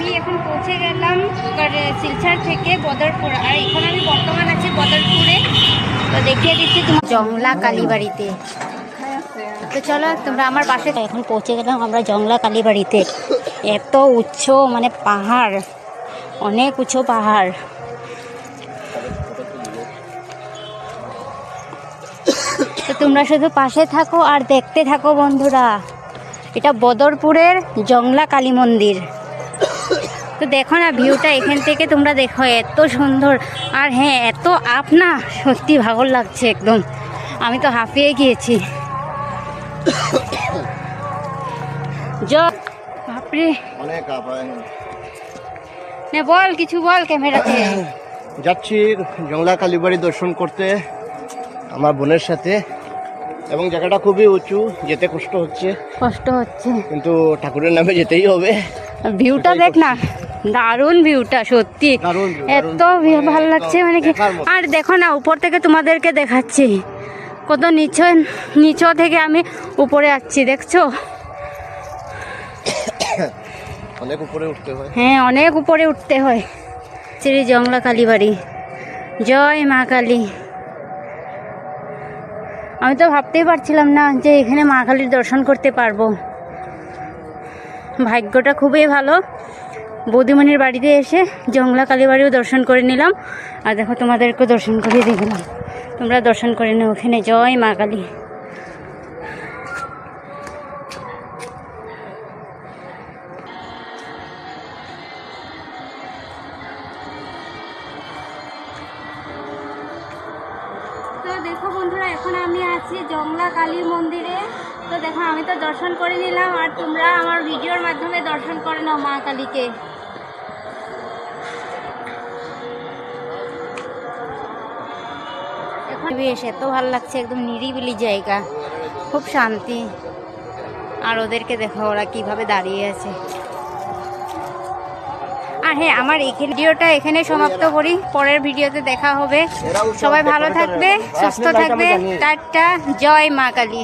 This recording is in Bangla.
আমি এখন পৌঁছে গেলাম শিলচর থেকে বদরপুর, আর এখন আমি বর্তমান আছি বদরপুরে। তো দেখিয়ে দিচ্ছি তোমার জংলা কালীবাড়িতে। তো চলো তোমরা আমার পাশে। এখন পৌঁছে গেলাম আমরা জংলা কালীবাড়িতে। এত উচ্চ মানে পাহাড়, অনেক উঁচু পাহাড়। তো তোমরা শুধু পাশে থাকো আর দেখতে থাকো বন্ধুরা। এটা বদরপুরের জংলা কালী মন্দির। তো দেখো না ভিউটা এখান থেকে তোমরা দেখো, এত সুন্দর। আর হ্যাঁ, এত আপ না, সত্যি ভালো লাগছে একদম। আমি তো হাঁপিয়ে গিয়েছি। বাপরে অনেক আপ। না বল, কিছু বল ক্যামেরাতে। যাচ্ছি জংলা কালীবাড়ি দর্শন করতে আমার বোনের সাথে, এবং জায়গাটা খুবই উঁচু, যেতে কষ্ট হচ্ছে কিন্তু ঠাকুরের নামে যেতেই হবে। ভিউটা দেখ না, দারুণ ভিউটা, সত্যি এত ভালো লাগছে মানে কি। আর দেখো না উপর থেকে তোমাদেরকে দেখাচ্ছি, কত নিচ থেকে আমি উপরে আসছি, দেখছো? অনেক উপরে উঠতে হয়। হ্যাঁ, অনেক উপরে উঠতে হয়। শ্রী জংলা কালীবাড়ি, জয় মা কালী। আমি তো ভাবতেই পারছিলাম না যে এখানে মা কালীর দর্শন করতে পারবো। ভাগ্যটা খুবই ভালো। বৌদিমণির বাড়িতে এসে জংলা কালীবাড়িও দর্শন করে নিলাম। আর দেখো তোমাদেরকেও দর্শন করে দেখলাম, তোমরা দর্শন করে নাও ওখানে। জয় মা কালী। তো দেখো বন্ধুরা, এখন আমি আছি জংলা কালী মন্দিরে। তো দেখো আমি তো দর্শন করে নিলাম, আর তোমরা আমার ভিডিওর মাধ্যমে দর্শন করে নাও মা কালীকে। এখন বেশ এত ভালো লাগছে, একদম নিরিবিলি জায়গা, খুব শান্তি। আর ওদেরকে দেখো ওরা কিভাবে দাঁড়িয়ে আছে। আর হ্যাঁ, আমার এখানে ভিডিওটা এখানে সমাপ্ত করি, পরের ভিডিওতে দেখা হবে। সবাই ভালো থাকবে, সুস্থ থাকবে। টাটা, জয় মা কালী।